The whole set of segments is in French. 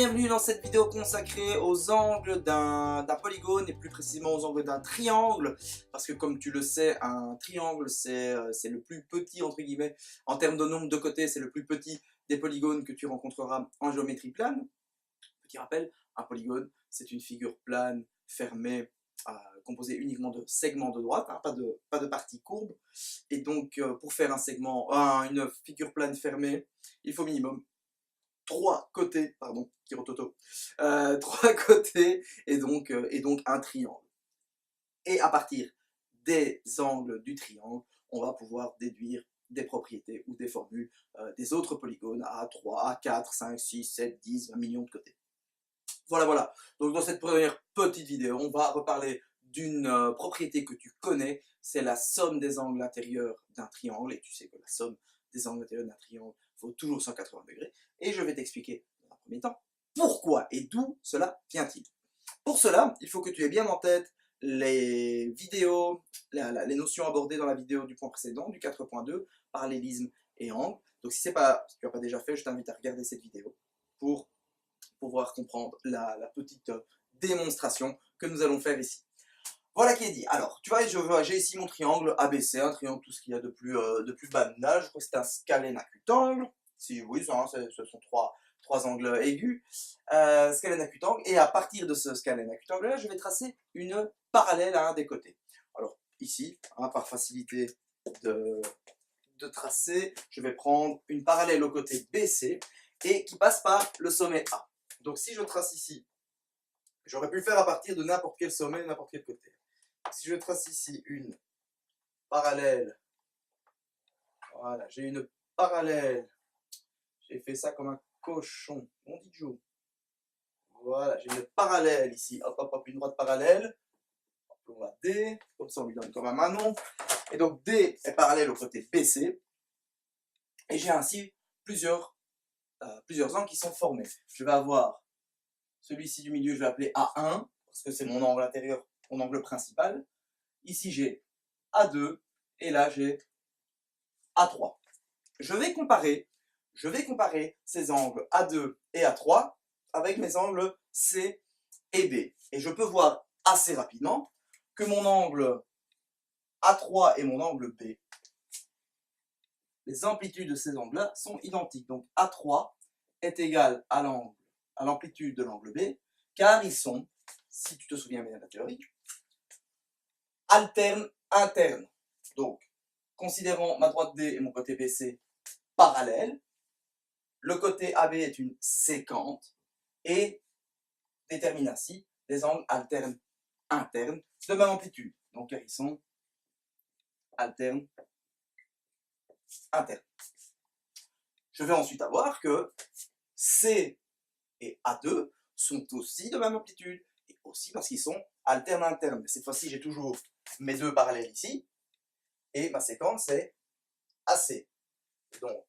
Bienvenue dans cette vidéo consacrée aux angles d'un polygone et plus précisément aux angles d'un triangle, parce que comme tu le sais, un triangle c'est le plus petit entre guillemets, en termes de nombre de côtés, c'est le plus petit des polygones que tu rencontreras en géométrie plane. Petit rappel, un polygone c'est une figure plane fermée, composée uniquement de segments de droite, hein, pas de parties courbes, et donc pour faire une figure plane fermée, il faut minimum trois côtés, pardon, Kirototo, trois côtés et donc un triangle. Et à partir des angles du triangle, on va pouvoir déduire des propriétés ou des formules des autres polygones à 3, à 4, 5, 6, 7, 10, 20 millions de côtés. Voilà. Donc dans cette première petite vidéo, on va reparler d'une propriété que tu connais, c'est la somme des angles intérieurs d'un triangle, et tu sais que la somme des angles intérieurs d'un triangle vaut toujours 180 degrés, et je vais t'expliquer dans un premier temps pourquoi et d'où cela vient-il. Pour cela, il faut que tu aies bien en tête les vidéos, les notions abordées dans la vidéo du point précédent, du 4.2, parallélisme et angle. Donc si tu n'as pas déjà fait, je t'invite à regarder cette vidéo pour pouvoir comprendre la petite démonstration que nous allons faire ici. Voilà qui est dit. Alors, tu vois, j'ai ici mon triangle ABC, un triangle, tout ce qu'il y a de plus banal. Je crois que c'est un scalène acutangle. Si, oui, ce sont trois angles aigus. Scalène acutangle. Et à partir de ce scalène acutangle-là, je vais tracer une parallèle à un des côtés. Alors, ici, par facilité de tracer, je vais prendre une parallèle au côté BC et qui passe par le sommet A. Donc, si je trace ici, j'aurais pu le faire à partir de n'importe quel sommet, n'importe quel côté. Si je trace ici une parallèle, voilà, j'ai une parallèle, j'ai fait ça comme un cochon, on dit Joe. Voilà, j'ai une parallèle ici, hop, une droite parallèle, on va D, comme ça on lui donne comme un Manon, et donc D est parallèle au côté BC, et j'ai ainsi plusieurs angles qui sont formés. Je vais avoir celui-ci du milieu, je vais appeler A1, parce que c'est mon angle intérieur, mon angle principal. Ici j'ai A2, et là j'ai A3. Je vais comparer ces angles A2 et A3 avec mes angles C et B. Et je peux voir assez rapidement que mon angle A3 et mon angle B, les amplitudes de ces angles-là sont identiques. Donc A3 est égal à l'amplitude de l'angle B, car ils sont, si tu te souviens bien de la théorie, alternes internes. Donc, considérons ma droite D et mon côté BC parallèles, le côté AB est une séquente et détermine ainsi des angles alternes internes de même amplitude. Donc, ils sont alternes internes. Je vais ensuite avoir que C et A2 sont aussi de même amplitude, et aussi parce qu'ils sont alternes internes. Mais cette fois-ci, j'ai toujours mes deux parallèles ici, et ma séquence c'est AC. Donc,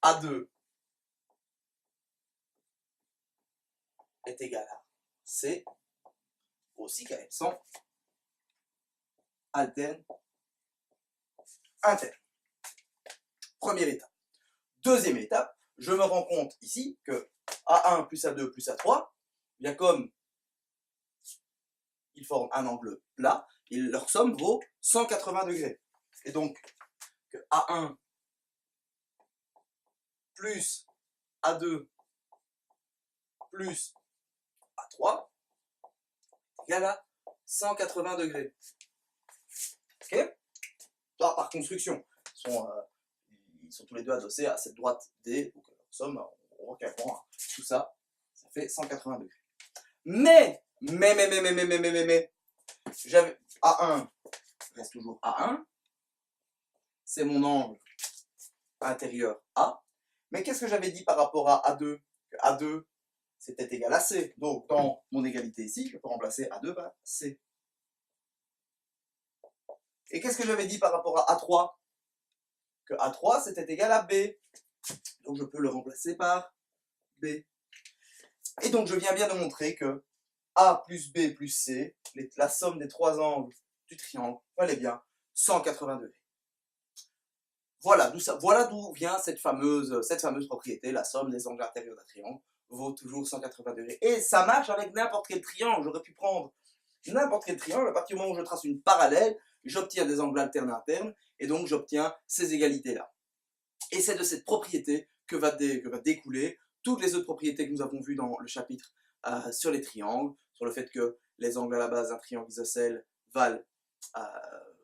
A2 est égal à C, aussi car elles sont alternes internes. Première étape. Deuxième étape, je me rends compte ici que A1 plus A2 plus A3, bien comme ils forment un angle plat, et leur somme vaut 180 degrés. Et donc, que A1 plus A2 plus A3 égale à 180 degrés. Ok? Par construction, ils sont tous les deux adossés à cette droite D, donc leur somme, on voit clairement, tout ça, ça fait 180 degrés. Mais, j'avais A1 reste toujours A1, c'est mon angle intérieur A, mais qu'est-ce que j'avais dit par rapport à A2? Que A2 c'était égal à C, donc dans mon égalité ici, je peux remplacer A2 par C. Et qu'est-ce que j'avais dit par rapport à A3? Que A3 c'était égal à B, donc je peux le remplacer par B. Et donc je viens bien de montrer que A plus B plus C, la somme des trois angles du triangle, valait bien 180 degrés. Voilà d'où vient cette fameuse propriété, la somme des angles intérieurs d'un triangle vaut toujours 180 degrés. Et ça marche avec n'importe quel triangle. J'aurais pu prendre n'importe quel triangle, à partir du moment où je trace une parallèle, j'obtiens des angles alternes internes, et donc j'obtiens ces égalités-là. Et c'est de cette propriété que va découler toutes les autres propriétés que nous avons vues dans le chapitre sur les triangles, sur le fait que les angles à la base d'un triangle isocèle ont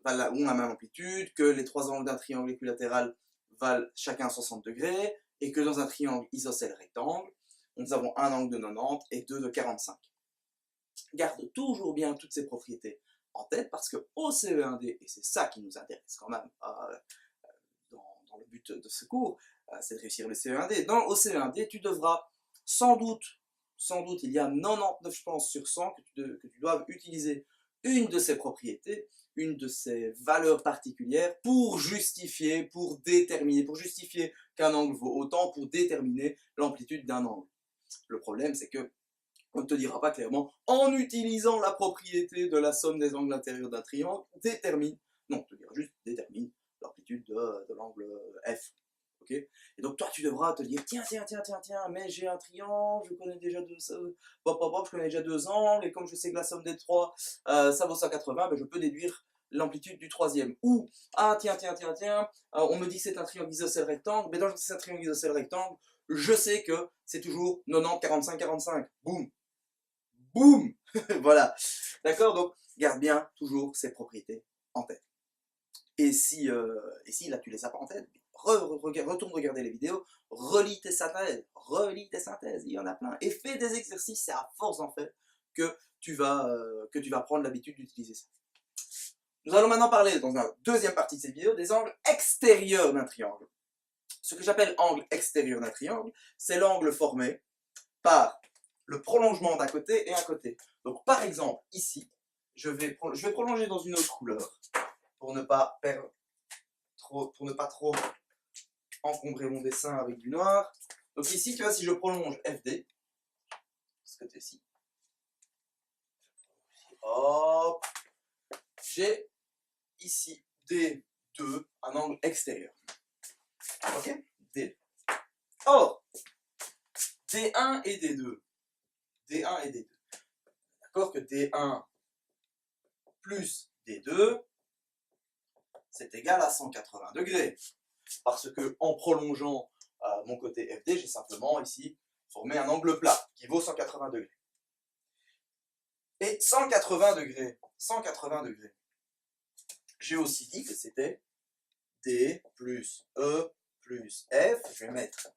la même amplitude, que les trois angles d'un triangle équilatéral valent chacun 60 degrés, et que dans un triangle isocèle rectangle, nous avons un angle de 90 et deux de 45. Garde toujours bien toutes ces propriétés en tête, parce qu'au CE1D, et c'est ça qui nous intéresse quand même dans le but de ce cours, c'est de réussir le CE1D. Au CE1D, tu devras sans doute, il y a 99 chances sur 100 que tu doives utiliser une de ces propriétés, une de ces valeurs particulières pour justifier, pour justifier qu'un angle vaut autant, pour déterminer l'amplitude d'un angle. Le problème, c'est que on ne te dira pas clairement, en utilisant la propriété de la somme des angles intérieurs d'un triangle, détermine, non, on te dira juste détermine l'amplitude de l'angle F. Okay, et donc toi tu devras te dire, tiens, mais j'ai un triangle, je connais déjà deux angles, et comme je sais que la somme des trois, ça vaut 180, ben je peux déduire l'amplitude du troisième. Ou, tiens, on me dit que c'est un triangle isocèle rectangle, mais dans un triangle isocèle rectangle, je sais que c'est toujours 90, 45, 45. Boum. Boum. Voilà. D'accord? Donc, garde bien toujours ces propriétés en tête. Et si là, tu les as pas en tête, retourne regarder les vidéos, relis tes synthèses, il y en a plein. Et fais des exercices, c'est à force d'en faire que tu vas prendre l'habitude d'utiliser ça. Nous allons maintenant parler, dans la deuxième partie de cette vidéo, des angles extérieurs d'un triangle. Ce que j'appelle angle extérieur d'un triangle, c'est l'angle formé par le prolongement d'un côté et un côté. Donc par exemple, ici, je vais prolonger dans une autre couleur pour ne pas trop encombrer mon dessin avec du noir. Donc ici, tu vois, si je prolonge FD, ce côté-ci, hop, j'ai ici D2, un angle extérieur. Ok? D. Or, D1 et D2. D1 et D2. D'accord que D1 plus D2, c'est égal à 180 degrés. Parce que en prolongeant mon côté FD, j'ai simplement ici formé un angle plat qui vaut 180 degrés. Et 180 degrés, j'ai aussi dit que c'était D plus E plus F. Je vais mettre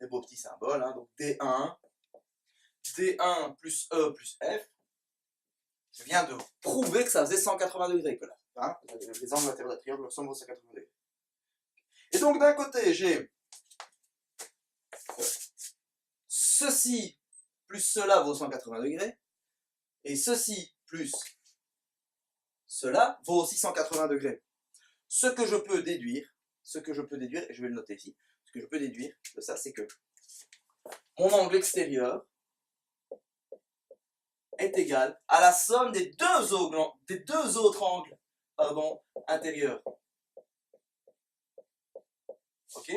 des beaux petits symboles, hein, donc D1 plus E plus F. Je viens de prouver que ça faisait 180 degrés, que là, hein, les angles intérieurs d'un triangle ressemblent aux 180 degrés. Et donc d'un côté, j'ai ceci plus cela vaut 180 degrés, et ceci plus cela vaut aussi 180 degrés. Ce que je peux déduire, et je vais le noter ici, ce que je peux déduire de ça, c'est que mon angle extérieur est égal à la somme des deux autres angles intérieurs. Ok?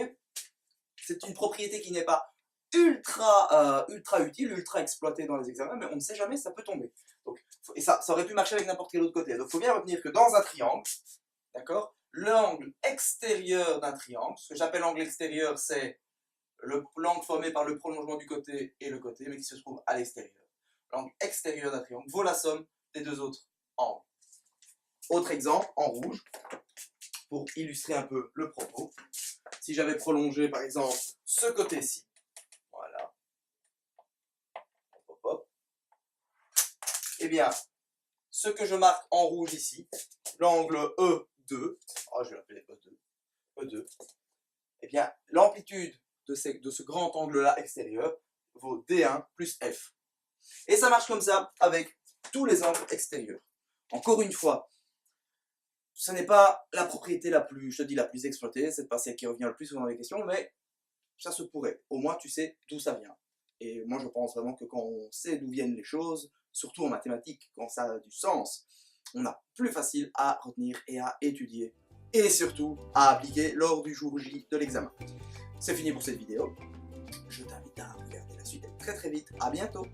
C'est une propriété qui n'est pas ultra utile, ultra exploitée dans les examens, mais on ne sait jamais, ça peut tomber. Donc, et ça aurait pu marcher avec n'importe quel autre côté. Donc il faut bien retenir que dans un triangle, d'accord, l'angle extérieur d'un triangle, ce que j'appelle l'angle extérieur, c'est l'angle formé par le prolongement du côté et le côté, mais qui se trouve à l'extérieur. L'angle extérieur d'un triangle vaut la somme des deux autres angles. Autre exemple, en rouge, pour illustrer un peu le propos. Si j'avais prolongé, par exemple, ce côté-ci, voilà, hop, hop, eh bien, ce que je marque en rouge ici, l'angle E2, je vais l'appeler E2, eh bien, l'amplitude de ce grand angle-là extérieur vaut D1 plus F. Et ça marche comme ça avec tous les angles extérieurs. Encore une fois, ce n'est pas la propriété la plus exploitée, c'est pas celle qui revient le plus souvent dans les questions, mais ça se pourrait. Au moins, tu sais d'où ça vient. Et moi, je pense vraiment que quand on sait d'où viennent les choses, surtout en mathématiques, quand ça a du sens, on a plus facile à retenir et à étudier, et surtout à appliquer lors du jour J de l'examen. C'est fini pour cette vidéo. Je t'invite à regarder très vite. À bientôt.